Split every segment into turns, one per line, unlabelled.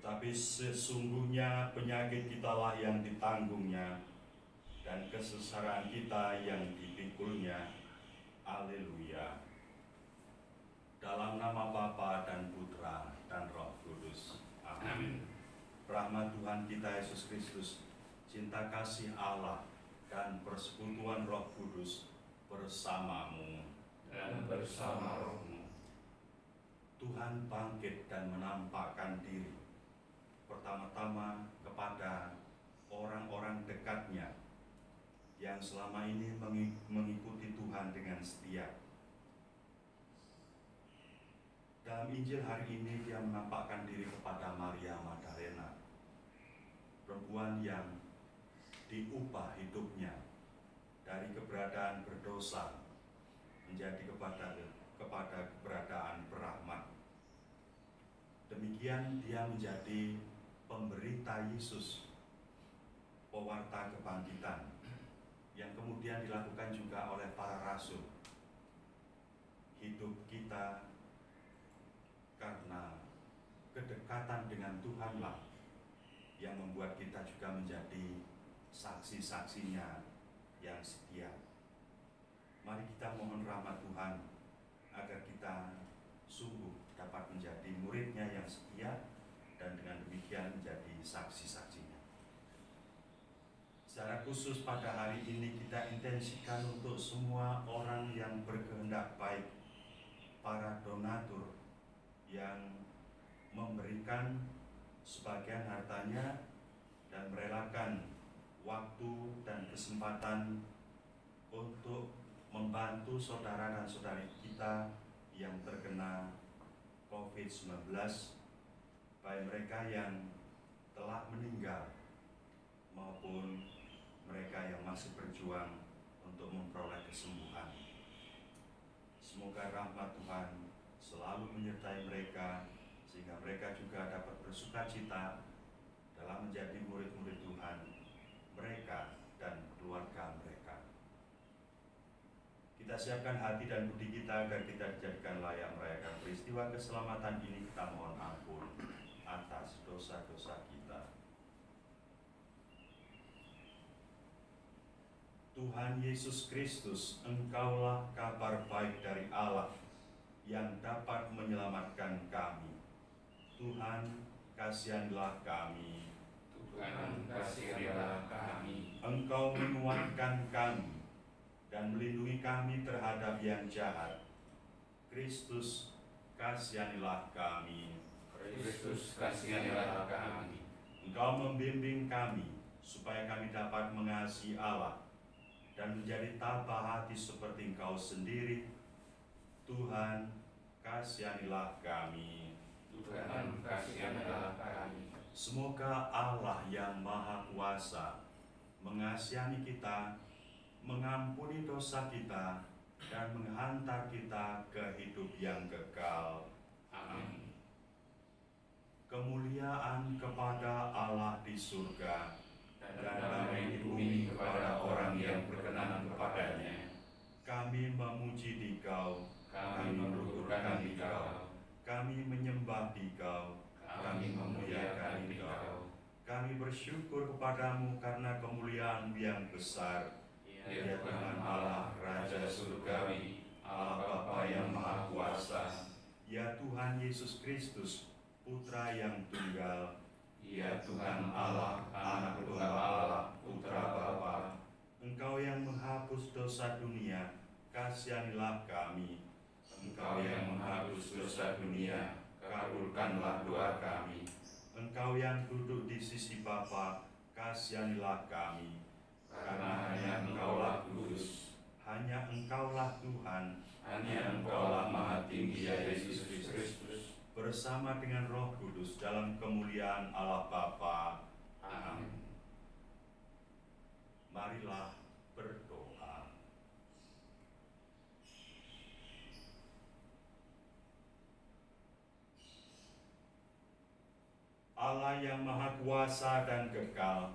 Tetapi sesungguhnya penyakit kitalah yang ditanggungnya, dan kesesaran kita yang dipikulnya. Haleluya. Dalam nama Bapa dan Putra dan Roh Kudus. Amin. Rahmat Tuhan kita Yesus Kristus, cinta kasih Allah, dan persekutuan Roh Kudus bersamamu
dan bersama rohmu.
Tuhan bangkit dan menampakkan diri pertama-tama kepada orang-orang dekatnya yang selama ini mengikuti Tuhan dengan setia. Dalam Injil hari ini dia menampakkan diri kepada Maria Magdalena, perempuan yang diubah hidupnya dari keberadaan berdosa menjadi kepada keberadaan berahmat. Demikian dia menjadi pemberita Yesus, pewarta kebangkitan, yang kemudian dilakukan juga oleh para rasul. Hidup kita karena kedekatan dengan Tuhanlah yang membuat kita juga menjadi saksi-saksinya yang setia. Mari kita mohon rahmat Tuhan agar kita sungguh dapat menjadi muridnya yang setia dan dengan demikian menjadi saksi-saksinya. Secara khusus pada hari ini kita intensikan untuk semua orang yang berkehendak baik, para donatur yang memberikan sebagian hartanya dan merelakan waktu dan kesempatan untuk membantu saudara dan saudari kita yang terkena COVID-19, baik mereka yang telah meninggal maupun mereka yang masih berjuang untuk memperoleh kesembuhan. Semoga rahmat Tuhan selalu menyertai mereka, sehingga mereka juga dapat bersukacita dalam menjadi murid-murid Tuhan, mereka dan keluarga mereka. Kita siapkan hati dan budi kita agar kita dijadikan layak merayakan peristiwa keselamatan ini. Kita mohon ampun atas dosa-dosa kita. Tuhan Yesus Kristus, Engkaulah kabar baik dari Allah yang dapat menyelamatkan kami. Tuhan, kasihanilah kami.
Tuhan, kasihanilah kami.
Engkau menguatkan kami dan melindungi kami terhadap yang jahat. Kristus, kasihanilah kami.
Kristus, kasihanilah kami.
Engkau membimbing kami supaya kami dapat mengasihi Allah dan menjadi tabah hati seperti Engkau sendiri. Tuhan, kasihanilah kami.
Tuhan, kasihanilah kami.
Semoga Allah yang Maha Kuasa mengasihani kita, mengampuni dosa kita, dan menghantar kita ke hidup yang kekal.
Amin.
Kemuliaan kepada Allah di surga,
Dan damai di bumi kepada orang yang berkenan kepadanya.
Kami memuji Dikau,
Kami meluhurkan Dikau.
kami menyembah Dikau,
Kami memuliakan Dikau.
kami bersyukur kepadamu karena kemuliaan yang besar.
Ya Tuhan Allah, Raja Surgawi, Allah Bapa yang Maha Kuasa.
Ya Tuhan Yesus Kristus, Putra yang tunggal.
Ya Tuhan Allah, Anak Tunggal Allah, Putra Bapa.
Engkau yang menghapus dosa dunia, kasihanilah kami.
Engkau yang menghapus dosa dunia, kabulkanlah doa kami.
Engkau yang duduk di sisi Bapa, kasihanilah kami.
Karena hanya Engkaulah kudus,
Hanya Engkaulah Tuhan,
hanya Engkaulah Maha Tinggi ya Yesus Kristus.
bersama dengan Roh Kudus dalam kemuliaan Allah Bapa.
Amin.
Marilah berdoa. Allah yang Maha Kuasa dan kekal,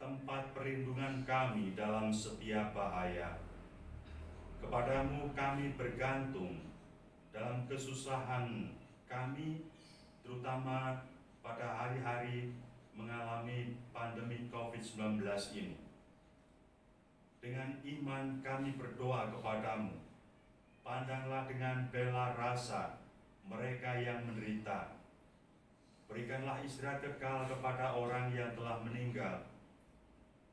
tempat perlindungan kami dalam setiap bahaya. Kepadamu kami bergantung dalam kesusahan kami, terutama pada hari-hari mengalami pandemi COVID-19 ini. Dengan iman kami berdoa kepadamu, pandanglah dengan bela rasa mereka yang menderita. Berikanlah istirahat kekal kepada orang yang telah meninggal,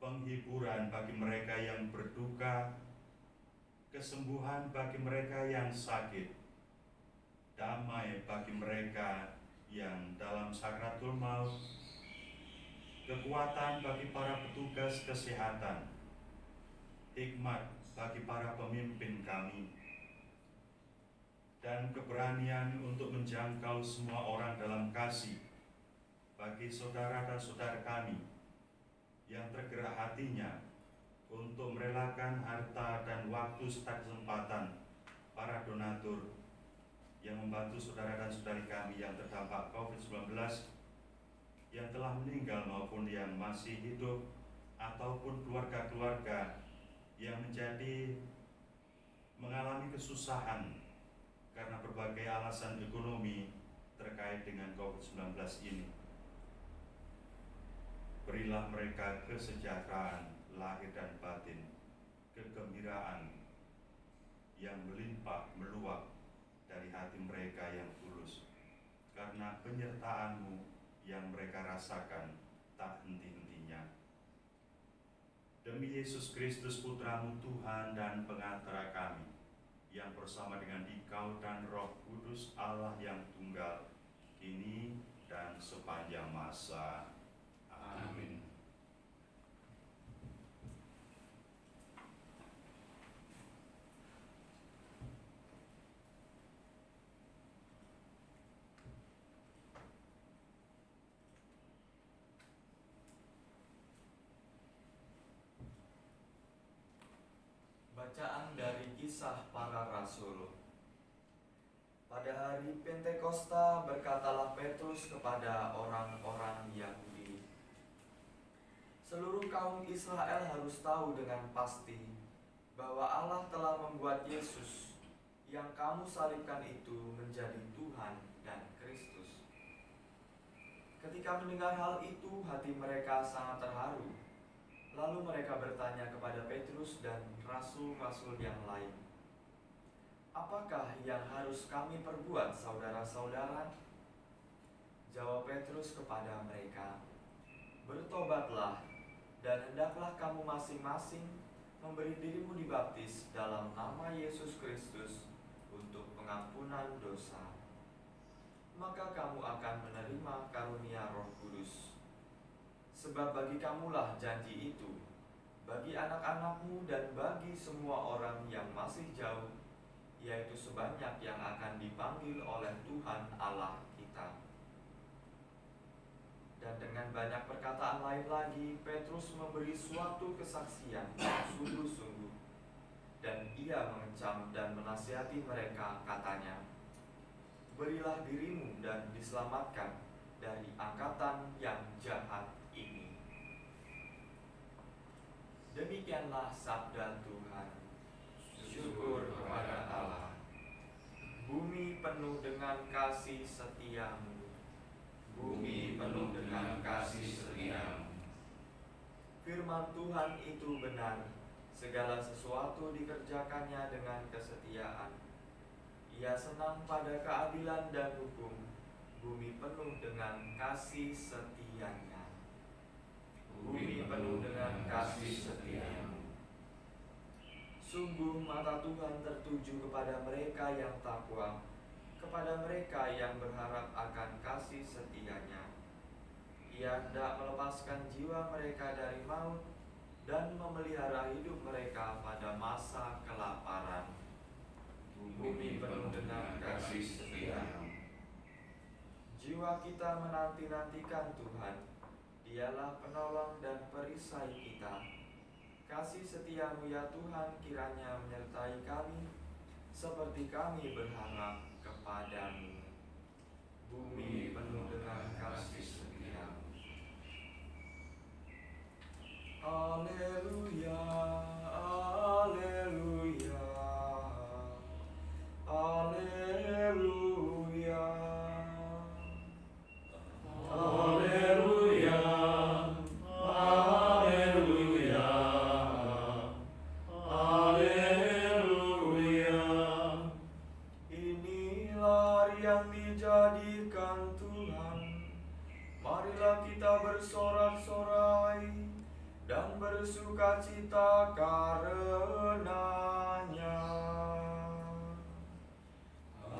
penghiburan bagi mereka yang berduka, kesembuhan bagi mereka yang sakit, damai bagi mereka yang dalam sakratul maut, kekuatan bagi para petugas kesehatan, hikmat bagi para pemimpin kami, dan keberanian untuk menjangkau semua orang dalam kasih bagi saudara dan saudara kami yang tergerak hatinya untuk merelakan harta dan waktu serta kesempatan para donatur yang membantu saudara dan saudari kami yang terdampak COVID-19, yang telah meninggal maupun yang masih hidup, ataupun keluarga-keluarga yang mengalami kesusahan karena berbagai alasan ekonomi terkait dengan COVID-19 ini. Berilah mereka kesejahteraan lahir dan batin, kegembiraan yang melimpah meluap dari hati mereka yang tulus, karena penyertaan-Mu yang mereka rasakan tak henti-hentinya. Demi Yesus Kristus Putra-Mu Tuhan dan pengantara kami, yang bersama dengan Dikau dan Roh Kudus Allah yang tunggal, kini dan sepanjang masa. Amin.
Bacaan dari Kisah Para Rasul. Pada hari Pentakosta berkatalah Petrus kepada orang-orang Yahudi, "Seluruh kaum Israel harus tahu dengan pasti bahwa Allah telah membuat Yesus yang kamu salibkan itu menjadi Tuhan dan Kristus." Ketika mendengar hal itu, hati mereka sangat terharu. Lalu mereka bertanya kepada Petrus dan rasul-rasul yang lain, "Apakah yang harus kami perbuat, saudara-saudara?" Jawab Petrus kepada mereka, "Bertobatlah, dan hendaklah kamu masing-masing memberi dirimu dibaptis dalam nama Yesus Kristus untuk pengampunan dosa. Maka kamu akan menerima karunia Roh Kudus. Sebab bagi kamulah janji itu, bagi anak-anakmu dan bagi semua orang yang masih jauh, yaitu sebanyak yang akan dipanggil oleh Tuhan Allah kita." Dan dengan banyak perkataan lain lagi, Petrus memberi suatu kesaksian yang sungguh-sungguh, dan ia mengecam dan menasihati mereka, katanya, "Berilah dirimu dan diselamatkan dari angkatan yang jahat ini." Demikianlah sabda Tuhan.
Syukur kepada Allah.
Bumi penuh dengan kasih setia-Mu.
Bumi penuh dengan kasih setia-Mu.
Firman Tuhan itu benar, segala sesuatu dikerjakannya dengan kesetiaan. Ia senang pada keadilan dan hukum. Bumi penuh dengan kasih setia-Nya. Bumi penuh dengan kasih setia-Mu. Sungguh mata Tuhan tertuju kepada mereka yang takwa, kepada mereka yang berharap akan kasih setia-Nya. Ia hendak melepaskan jiwa mereka dari maut dan memelihara hidup mereka pada masa kelaparan. Bumi penuh dengan kasih setia-Mu. Jiwa kita menanti-nantikan Tuhan. Dialah penolong dan perisai kita. Kasih setia-Mu ya Tuhan kiranya menyertai kami, seperti kami berharap kepada-Mu. Bumi penuh dengan kasih setia-Mu. Haleluya, haleluya, haleluya, haleluya. Marilah kita bersorak-sorai dan bersukacita karenanya.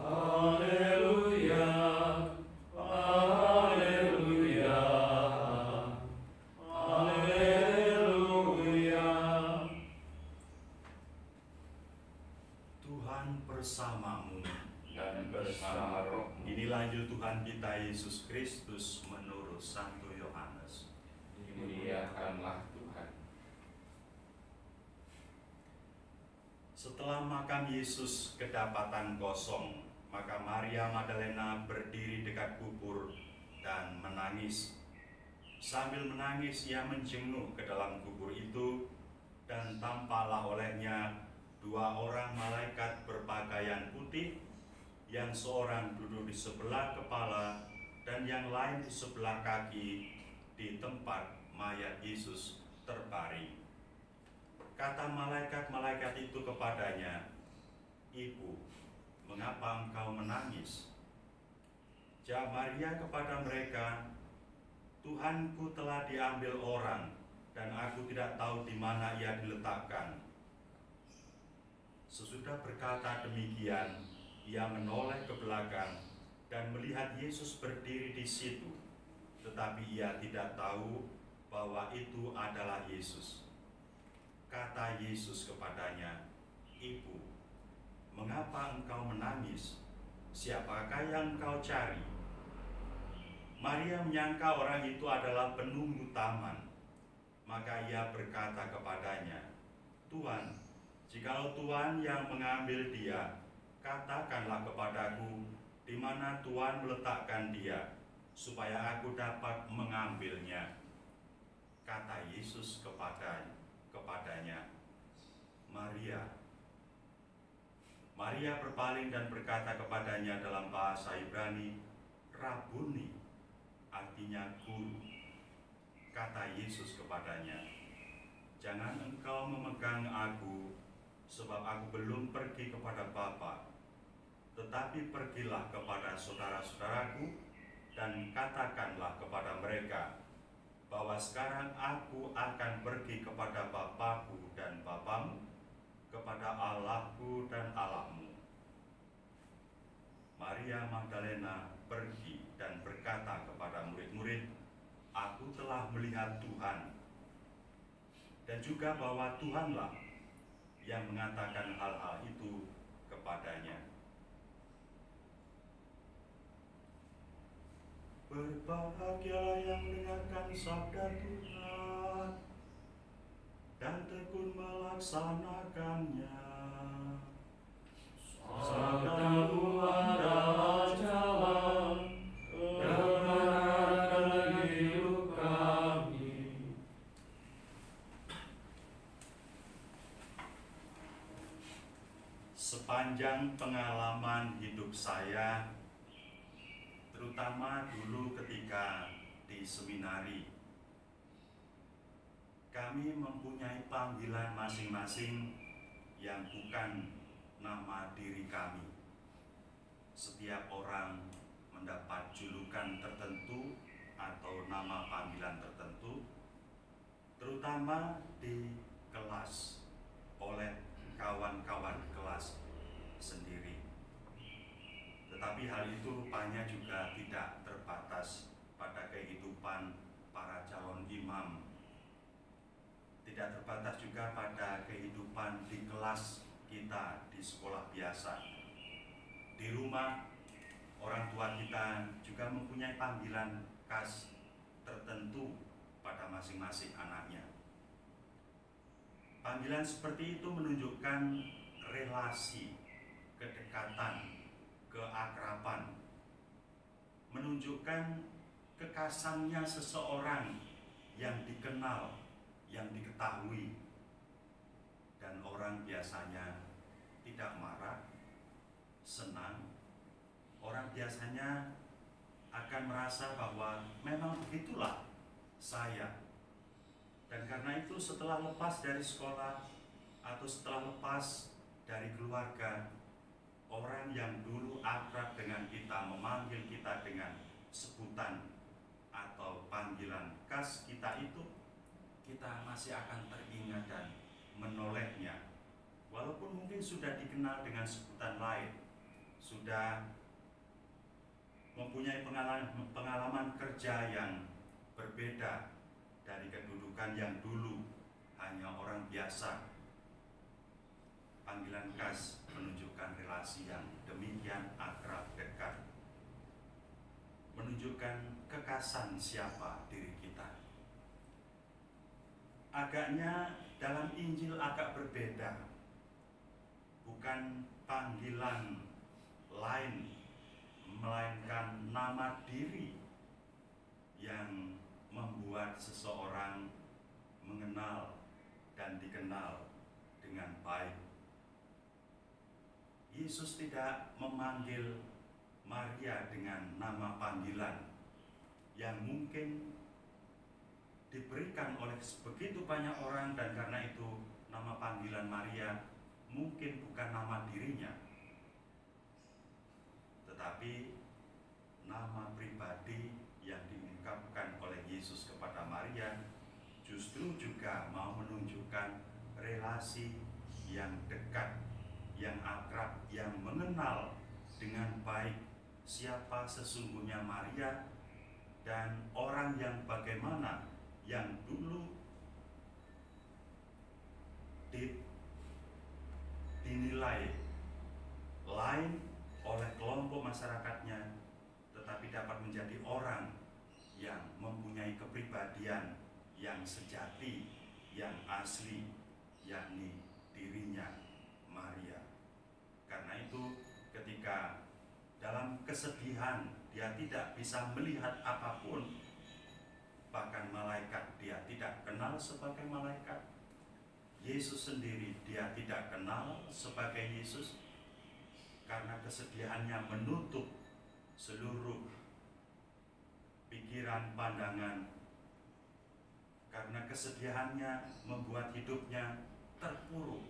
Haleluya, haleluya, haleluya.
Tuhan bersamamu.
Dan bersama rohmu.
Inilah Injil Tuhan kita Yesus Kristus menurut Santo Yohanes.
Dimuliakanlah Tuhan.
Setelah makam Yesus kedapatan kosong, maka Maria Magdalena berdiri dekat kubur dan menangis. Sambil menangis, ia menjenguk ke dalam kubur itu, dan tampaklah olehnya dua orang malaikat berpakaian putih, yang seorang duduk di sebelah kepala dan yang lain di sebelah kaki di tempat mayat Yesus terbaring. Kata malaikat-malaikat itu kepadanya, "Ibu, mengapa engkau menangis?" Jawab Maria kepada mereka, "Tuhanku telah diambil orang, dan aku tidak tahu di mana ia diletakkan." Sesudah berkata demikian, ia menoleh ke belakang dan melihat Yesus berdiri di situ, tetapi ia tidak tahu bahwa itu adalah Yesus. Kata Yesus kepadanya, "Ibu, mengapa engkau menangis? Siapakah yang engkau cari?" Maria menyangka orang itu adalah penunggu taman. Maka ia berkata kepadanya, "Tuhan, jikalau Tuhan yang mengambil dia, katakanlah kepadaku di mana Tuhan meletakkan dia, supaya aku dapat mengambilnya." Kata Yesus kepadanya, "Maria." Maria berpaling dan berkata kepadanya dalam bahasa Ibrani, "Rabuni," artinya guru. Kata Yesus kepadanya, "Jangan engkau memegang aku, sebab aku belum pergi kepada Bapa. Tetapi pergilah kepada saudara-saudaraku dan katakanlah kepada mereka bahwa sekarang aku akan pergi kepada Bapakku dan Bapamu, kepada Allahku dan Allahmu." Maria Magdalena pergi dan berkata kepada murid-murid, "Aku telah melihat Tuhan," dan juga bahwa Tuhanlah yang mengatakan hal-hal itu kepadanya. Berbahagialah yang mendengarkan sabda Tuhan dan tekun melaksanakannya.
Sabdamu adalah jalan, kebenaran bagi hidup kami.
Sepanjang pengalaman hidup saya, terutama dulu ketika di seminari, kami mempunyai panggilan masing-masing yang bukan nama diri kami. Setiap orang mendapat julukan tertentu atau nama panggilan tertentu, terutama di kelas oleh kawan-kawan kelas sendiri. Tetapi hal itu rupanya juga tidak terbatas pada kehidupan para calon imam. Tidak terbatas juga pada kehidupan di kelas kita di sekolah biasa. Di rumah, orang tua kita juga mempunyai panggilan khas tertentu pada masing-masing anaknya. Panggilan seperti itu menunjukkan relasi, kedekatan, keakraban, menunjukkan kekasannya seseorang yang dikenal, yang diketahui, dan orang biasanya tidak marah, senang. Orang biasanya akan merasa bahwa memang begitulah saya. Dan karena itu setelah lepas dari sekolah atau setelah lepas dari keluarga, orang yang dulu akrab dengan kita memanggil kita dengan sebutan atau panggilan khas kita itu, kita masih akan teringat dan menolehnya. Walaupun mungkin sudah dikenal dengan sebutan lain, sudah mempunyai pengalaman kerja yang berbeda dari kedudukan yang dulu hanya orang biasa. Panggilan khas menunjukkan relasi yang demikian akrab dekat, menunjukkan kekhasan siapa diri kita. Agaknya dalam Injil agak berbeda, bukan panggilan lain, melainkan nama diri yang membuat seseorang mengenal dan dikenal dengan baik. Yesus tidak memanggil Maria dengan nama panggilan yang mungkin diberikan oleh begitu banyak orang, dan karena itu nama panggilan Maria mungkin bukan nama dirinya, tetapi nama pribadi yang diungkapkan oleh Yesus kepada Maria justru juga mau menunjukkan relasi yang dekat, yang akrab, yang mengenal dengan baik siapa sesungguhnya Maria dan orang yang bagaimana yang dulu dinilai lain oleh kelompok masyarakatnya, tetapi dapat menjadi orang yang mempunyai kepribadian yang sejati, yang asli, yakni dirinya Maria. Karena itu ketika dalam kesedihan dia tidak bisa melihat apapun, bahkan malaikat dia tidak kenal sebagai malaikat, Yesus sendiri dia tidak kenal sebagai Yesus, karena kesedihannya menutup seluruh pikiran, pandangan, karena kesedihannya membuat hidupnya terpuruk.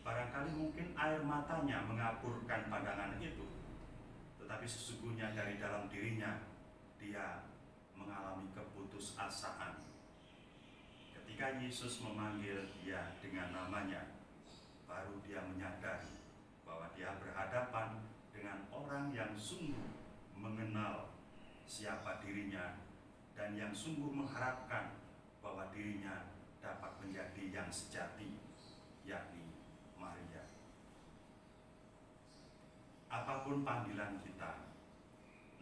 Barangkali mungkin air matanya mengaburkan pandangan itu, tetapi sesungguhnya dari dalam dirinya dia mengalami keputusasaan. Ketika Yesus memanggil dia dengan namanya, baru dia menyadari bahwa dia berhadapan dengan orang yang sungguh mengenal siapa dirinya dan yang sungguh mengharapkan bahwa dirinya dapat menjadi yang sejati, yakni Maria. Apapun panggilan kita,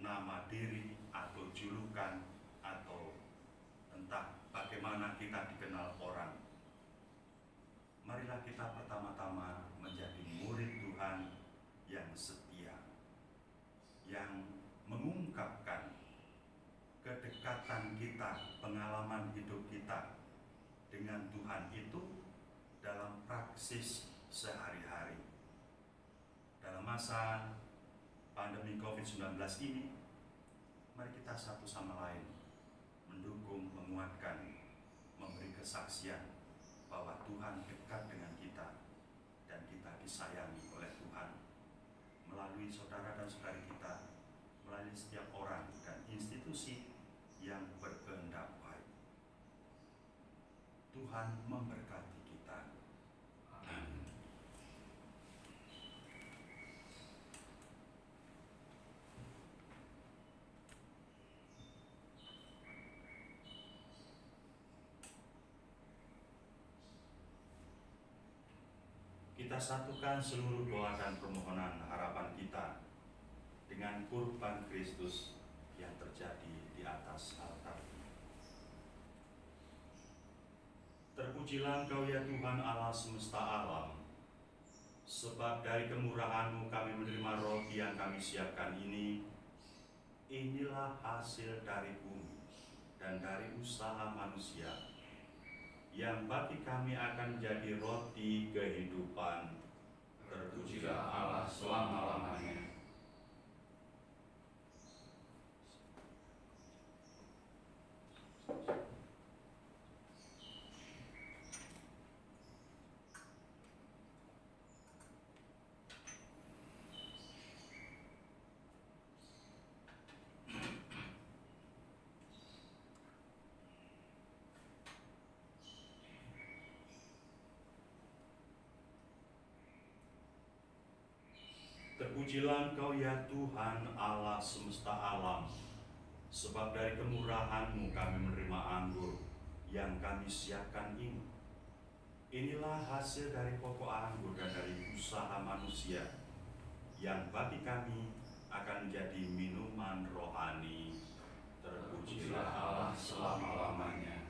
nama diri atau julukan atau entah bagaimana kita dikenal orang, marilah kita pertama-tama menjadi murid Tuhan yang setia, yang mengungkapkan kedekatan kita, pengalaman hidup kita dengan Tuhan itu dalam praksis sehari-hari. Dalam masa pandemi COVID-19 ini, mari kita satu sama lain mendukung, menguatkan, memberi kesaksian bahwa Tuhan dekat dengan kita dan kita disayangi oleh Tuhan melalui saudara dan saudari kita, melalui setiap orang dan institusi yang berkehendak baik. Tuhan memberkati kita. Amin. Kita satukan seluruh doa dan permohonan harapan kita dengan kurban Kristus yang terjadi di atas altar. Terpujilah Engkau ya Tuhan Allah semesta alam, sebab dari kemurahan-Mu kami menerima roti yang kami siapkan ini. Inilah hasil dari bumi dan dari usaha manusia, yang bagi kami akan menjadi roti kehidupan.
Terpujilah Allah selama-lamanya.
Terpujilah Engkau ya Tuhan Allah semesta alam, sebab dari kemurahan-Mu kami menerima anggur yang kami siapkan ini. Inilah hasil dari pokok anggur dan dari usaha manusia, yang bagi kami akan menjadi minuman rohani.
Terpujilah Allah selama-lamanya.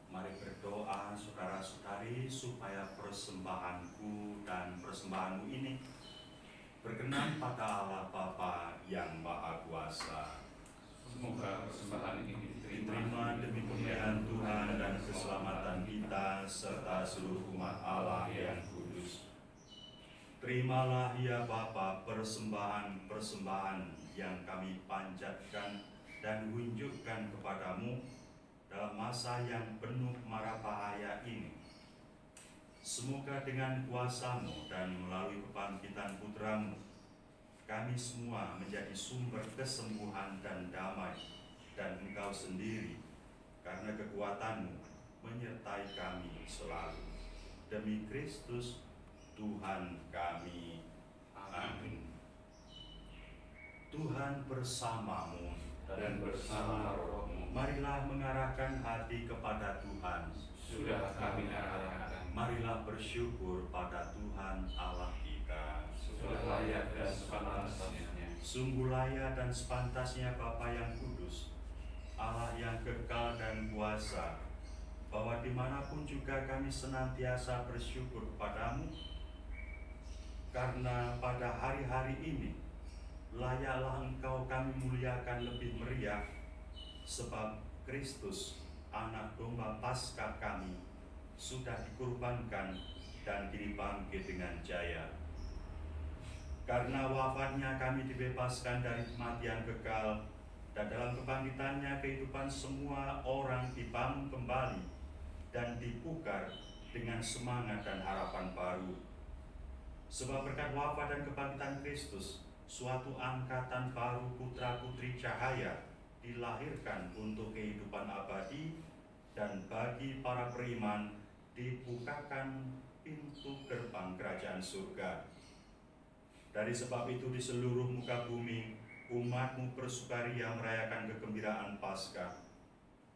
Mari berdoa saudara-saudari supaya persembahanku dan persembahanmu ini berkenan pada Allah Bapa yang Maha Kuasa.
Semoga persembahan ini
Diterima demi kemuliaan Tuhan dan keselamatan kita serta seluruh umat Allah yang kudus. Terimalah ya Bapa persembahan-persembahan yang kami panjatkan dan unjukkan kepadamu dalam masa yang penuh mara bahaya ini. Semoga dengan kuasa-Mu dan melalui kebangkitan Putra-Mu, kami semua menjadi sumber kesembuhan dan damai, dan Engkau sendiri, karena kekuatan-Mu, menyertai kami selalu. Demi Kristus, Tuhan kami. Amin. Tuhan bersamamu
dan bersama rohmu.
Marilah mengarahkan hati kepada Tuhan.
Sudah kami arahkan.
Marilah bersyukur pada Tuhan Allah kita.
Sudah layak dan sepantasnya.
Sungguh layak dan sepantasnya Bapa yang kudus, Allah yang kekal dan kuasa, bahwa dimanapun juga kami senantiasa bersyukur kepadamu, karena pada hari-hari ini layaklah Engkau kami muliakan lebih meriah, sebab Kristus, anak domba Paskah kami, sudah dikurbankan dan kini bangkit dengan jaya. Karena wafatnya kami dibebaskan dari kematian kekal, dan dalam kebangkitannya kehidupan semua orang dibangun kembali dan dipukar dengan semangat dan harapan baru. Sebab berkat wafat dan kebangkitan Kristus, suatu angkatan baru putra-putri cahaya dilahirkan untuk kehidupan abadi, dan bagi para beriman dibukakan pintu gerbang kerajaan surga. Dari sebab itu di seluruh muka bumi umat-Mu bersukaria merayakan kegembiraan Paskah,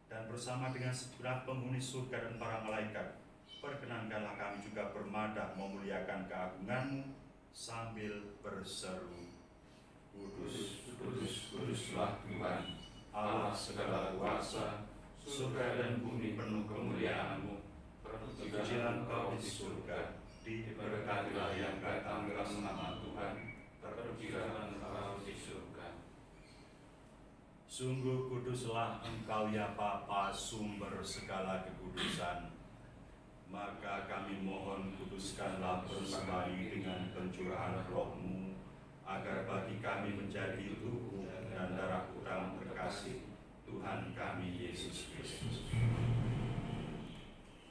dan bersama dengan segenap penghuni surga dan para malaikat, perkenankanlah kami juga bermadah memuliakan keagungan-Mu sambil berseru,
Kudus, kudus, kuduslah Tuhan, Allah segala kuasa, surga dan bumi penuh kemuliaan-Mu. Terpujilah Engkau di surga, diberkatilah yang datang dalam nama Tuhan, terpujilah Engkau di surga.
Sungguh kuduslah Engkau ya Bapa, sumber segala kekudusan. Maka kami mohon, kuduskanlah persembahan ini dengan pencurahan Roh-Mu, agar bagi kami menjadi tubuh dan darah Putra terkasih, Tuhan kami Yesus Kristus.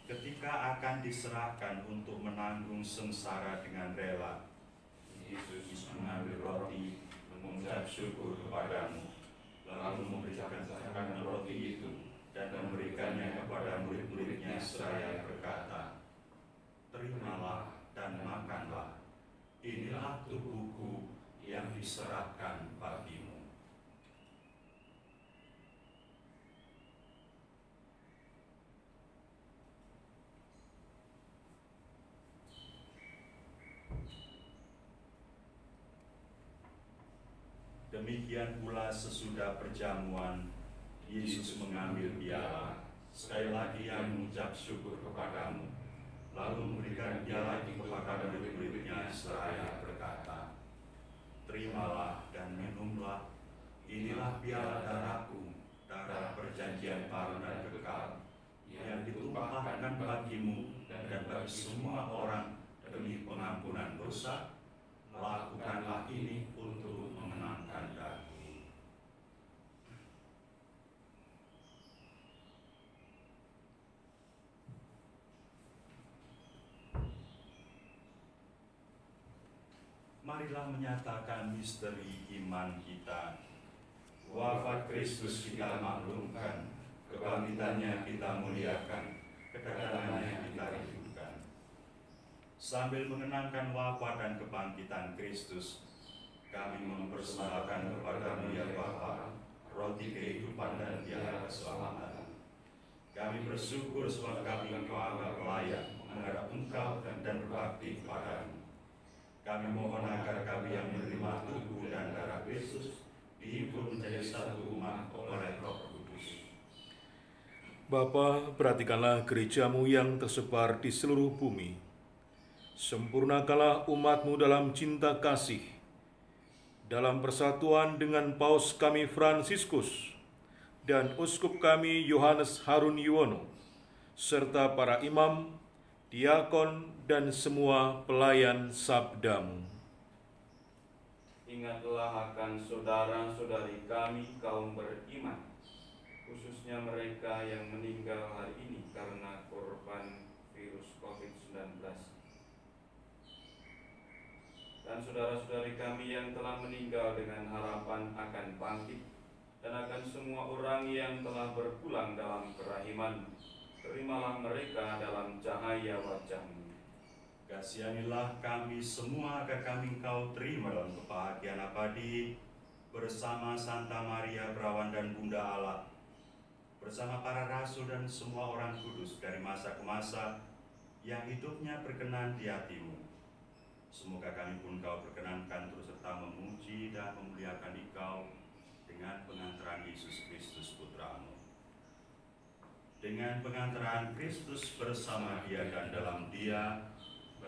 Ketika akan diserahkan untuk menanggung sengsara dengan rela, Yesus mengambil roti, mengucap syukur kepadamu, lalu memberikan roti itu dan memberikannya kepada murid-muridnya seraya berkata, "Terimalah dan makanlah, inilah tubuhku yang diserahkan bagimu." Demikian pula sesudah perjamuan, Yesus mengambil piala, sekali lagi Ia mengucap syukur kepadamu, lalu memberikan piala itu kepada murid-muridnya seraya berkata, "Terimalah dan minumlah, inilah piala darahku, darah perjanjian baru dan kekal, yang ditumpahkan bagimu dan bagi semua orang demi pengampunan dosa. Lakukanlah ini untuk mengenangkan marilah menyatakan misteri iman kita. Wafat Kristus kita maklumkan, kebangkitannya kita muliakan, kedatangannya kita rindukan. Sambil mengenangkan wafat dan kebangkitan Kristus, kami mempersembahkan kepada-Mu ya Bapa, roti kehidupan dan tiara keselamatan. Kami bersyukur sebab kami Engkau anggap layak menghadap Engkau dan berbakti kepada-Mu. Kami mohon agar kami yang menerima tubuh dan darah Kristus dihimpun menjadi satu umat oleh Roh Kudus.
Bapa, perhatikanlah gereja-Mu yang tersebar di seluruh bumi. Sempurnakanlah umat-Mu dalam cinta kasih, dalam persatuan dengan Paus kami Fransiskus dan Uskup kami Yohanes Harun Yuwono, serta para imam, diakon, dan semua pelayan sabda-Mu.
Ingatlah akan saudara-saudari kami kaum beriman, khususnya mereka yang meninggal hari ini karena korban virus COVID-19. Dan saudara-saudari kami yang telah meninggal dengan harapan akan bangkit, dan akan semua orang yang telah berpulang dalam kerahiman, terimalah mereka dalam cahaya wajah-Mu.
Kasihanilah kami semua agar kami Engkau terima dalam kebahagiaan abadi bersama Santa Maria Perawan dan Bunda Allah, bersama para rasul dan semua orang kudus dari masa ke masa yang hidupnya berkenan di hati-Mu. Semoga kami pun Engkau perkenankan terus serta memuji dan memuliakan Engkau dengan pengantaran Yesus Kristus Putra-Mu. Dengan pengantaran Kristus bersama Dia dan dalam Dia,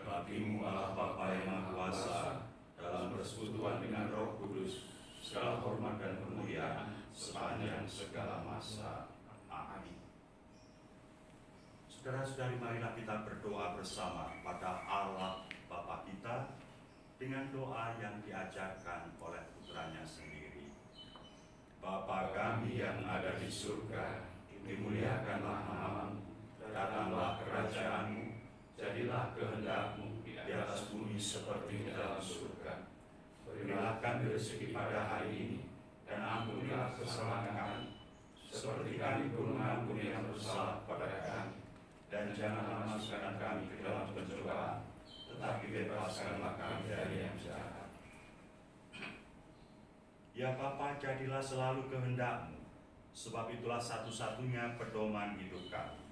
bagi-Mu Allah Bapa yang Maha Kuasa, dalam persekutuan dengan Roh Kudus, segala hormat dan kemuliaan sepanjang segala masa. Amin. Saudara-saudari, marilah kita berdoa bersama pada Allah Bapa kita dengan doa yang diajarkan oleh Putranya sendiri. Bapa kami yang ada di surga, dimuliakanlah nama-Mu, datanglah kerajaan-Mu, jadilah kehendak-Mu di atas bumi seperti di dalam surga. Berilah kami rezeki pada hari ini, dan ampunilah kesalahan kami, seperti kami pun mengampuni yang bersalah kepada kami. Dan janganlah masukkan kami ke dalam pencobaan, tetapi bebaskanlah kami dari yang jahat. Ya Bapa, jadilah selalu kehendak-Mu, sebab itulah satu-satunya pedoman hidup kami.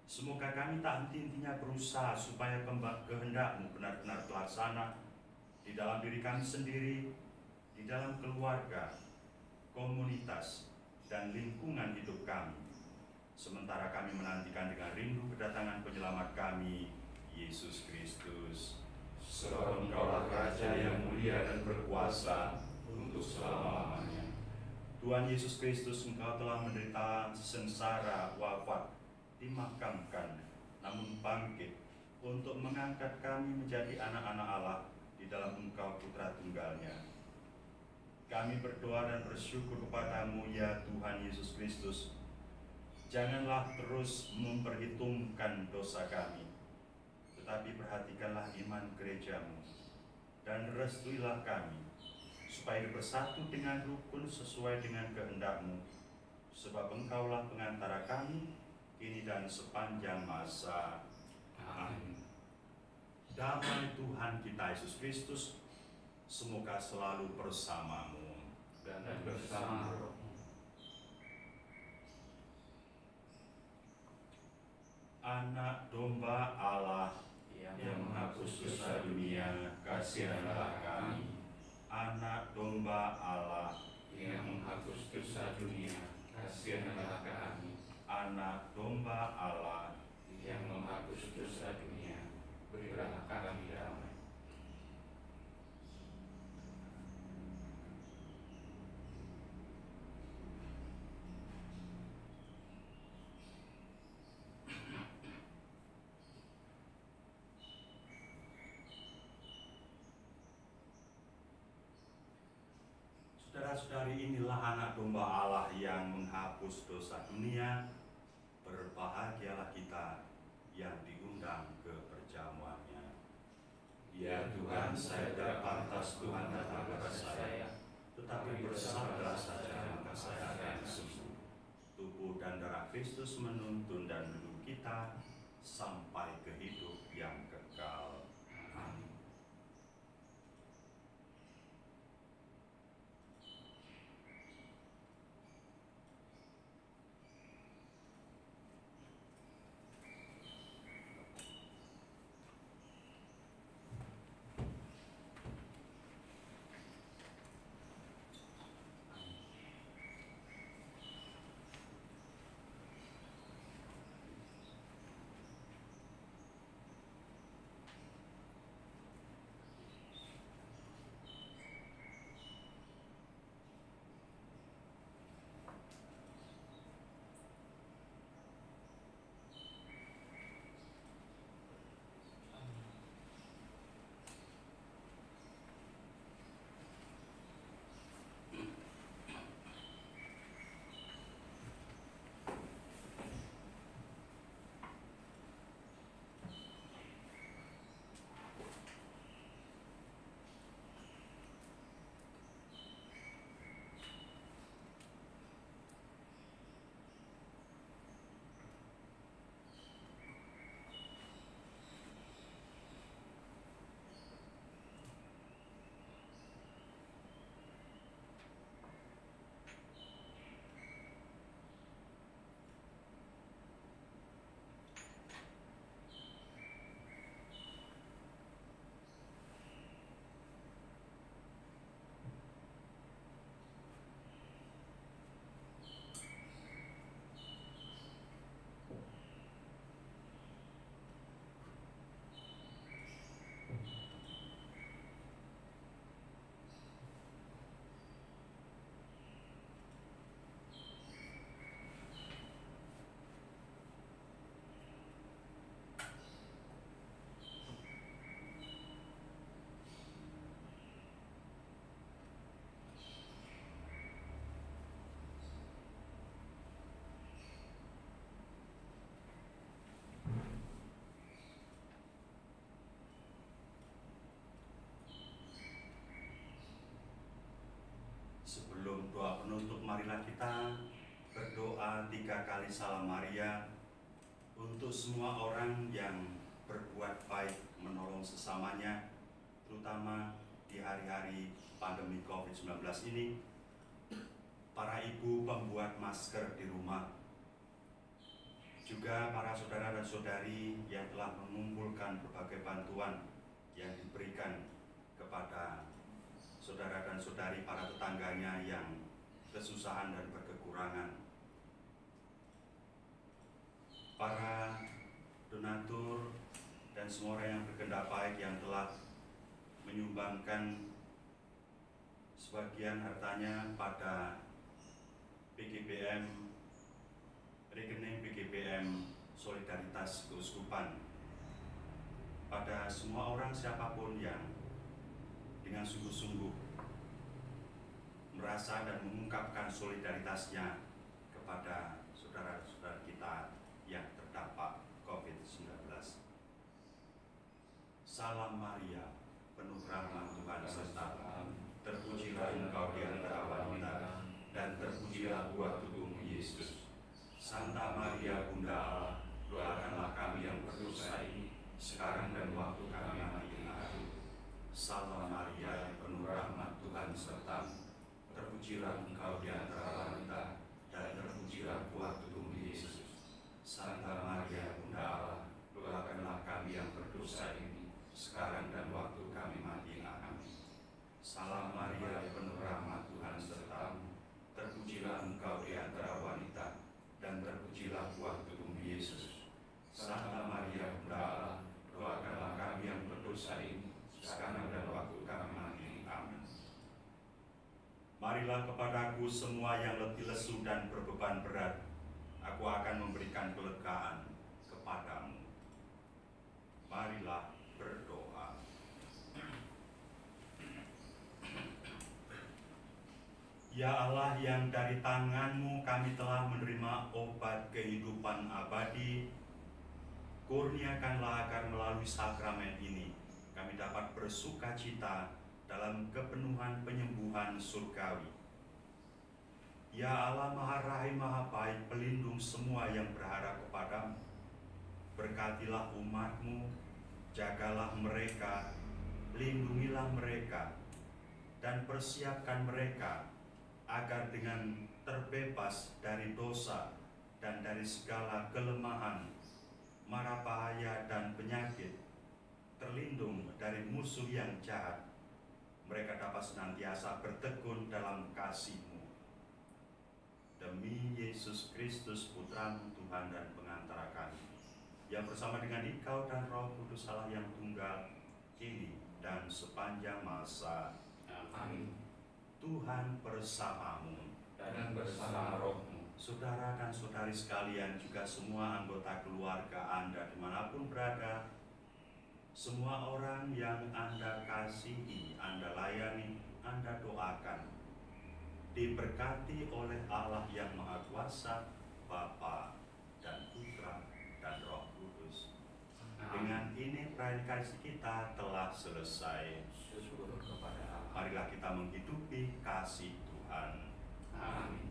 Semoga kami tak henti-hentinya berusaha supaya kehendak-Mu benar-benar terlaksana di dalam diri kami sendiri, di dalam keluarga, komunitas, dan lingkungan hidup kami. Sementara kami menantikan dengan rindu kedatangan penyelamat kami, Yesus Kristus.
Sebab Engkaulah Raja yang mulia dan berkuasa untuk selama-lamanya.
Tuhan Yesus Kristus, Engkau telah menderita sengsara, wafat, dimakamkan, namun bangkit untuk mengangkat kami menjadi anak-anak Allah di dalam Engkau Putra Tunggalnya. Kami berdoa dan bersyukur kepada-Mu ya Tuhan Yesus Kristus. Janganlah terus memperhitungkan dosa kami, tetapi perhatikanlah iman gereja-Mu, dan restuilah kami, supaya bersatu dengan rukun sesuai dengan kehendak-Mu, sebab Engkaulah pengantara kami, kini dan sepanjang masa. Amin. Damai Tuhan kita Yesus Kristus semoga selalu bersama-Mu
dan bersama roh.
Anak domba Allah yang menghapus dosa dunia, kasihanlah kami. Anak domba Allah
yang menghapus dosa dunia, kasihanlah kami.
Anak domba Allah
yang menghapus dosa dunia, berilah kami damai.
Saudara-saudari, inilah anak domba Allah yang menghapus dosa dunia. Berbahagialah kita yang diundang ke perjamuannya.
Ya Tuhan, saya tidak pantas Tuhan datang kepada saya,
tetapi bersabdalah saja maka saya akan sembuh. Tubuh dan darah Kristus menuntun dan menuntun kita sampai ke hidup yang kekal. Amin. Sebelum doa penutup, marilah kita berdoa 3 kali Salam Maria untuk semua orang yang berbuat baik menolong sesamanya, terutama di hari-hari pandemi COVID-19 ini. Para ibu pembuat masker di rumah, juga para saudara dan saudari yang telah mengumpulkan berbagai bantuan yang diberikan kepada saudara dan saudari para tetangganya yang kesusahan dan berkekurangan. Para donatur dan semua orang yang berkehendak baik yang telah menyumbangkan sebagian hartanya pada PGBM, rekening PGBM Solidaritas Keuskupan. Pada semua orang siapapun yang dengan sungguh-sungguh merasa dan mengungkapkan solidaritasnya kepada saudara-saudara kita yang terdampak COVID-19. Salam Maria, penuh rahmat Tuhan sertamu, terpujilah engkau di antara wanita, dan terpujilah buah tubuhmu Yesus. Santa Maria Bunda Allah, doakanlah kami yang berdosa ini, sekarang dan waktu kami mati. Salam Maria, penuh rahmat Tuhan sertamu, terpujilah engkau di antara wanita, dan terpujilah buah tubuhmu Yesus. Santa Maria Bunda Allah, doakanlah kami yang berdosa ini, sekarang dan waktu kami mati. Amin. Salam Maria, penuh rahmat Tuhan sertamu, terpujilah engkau di antara wanita, dan terpujilah buah tubuhmu Yesus. Santa Maria Bunda Allah, doakanlah kami yang berdosa ini, sekarang dan waktu kami mati. Amin. Marilah kepadaku semua yang letih lesu dan berbeban berat, aku akan memberikan kelegaan kepadamu. Marilah berdoa. Ya Allah, yang dari tangan-Mu kami telah menerima obat kehidupan abadi, kurniakanlah agar melalui sakramen ini kami dapat bersukacita dalam kepenuhan penyembuhan surgawi. Ya Allah Maha Rahim Maha Baik, pelindung semua yang berharap kepadamu. Berkatilah umat-Mu, jagalah mereka, lindungilah mereka, dan persiapkan mereka agar dengan terbebas dari dosa dan dari segala kelemahan, mara bahaya dan penyakit, terlindung dari musuh yang jahat, mereka dapat senantiasa bertekun dalam kasih-Mu. Demi Yesus Kristus Putra-Mu Tuhan dan pengantara kami, yang bersama dengan Engkau dan Roh Kudus Allah yang tunggal, kini dan sepanjang masa.
Amin.
Tuhan bersamamu
Dan bersama rohmu.
Saudara dan saudari sekalian, juga semua anggota keluarga Anda dimanapun berada, semua orang yang Anda kasihi, Anda layani, Anda doakan, diberkati oleh Allah yang Maha Kuasa, Bapa dan Putra dan Roh Kudus. Dengan ini perayaan Ekaristi kita telah selesai.
Syukur kepada Allah.
Marilah kita menghidupi kasih Tuhan.
Amin.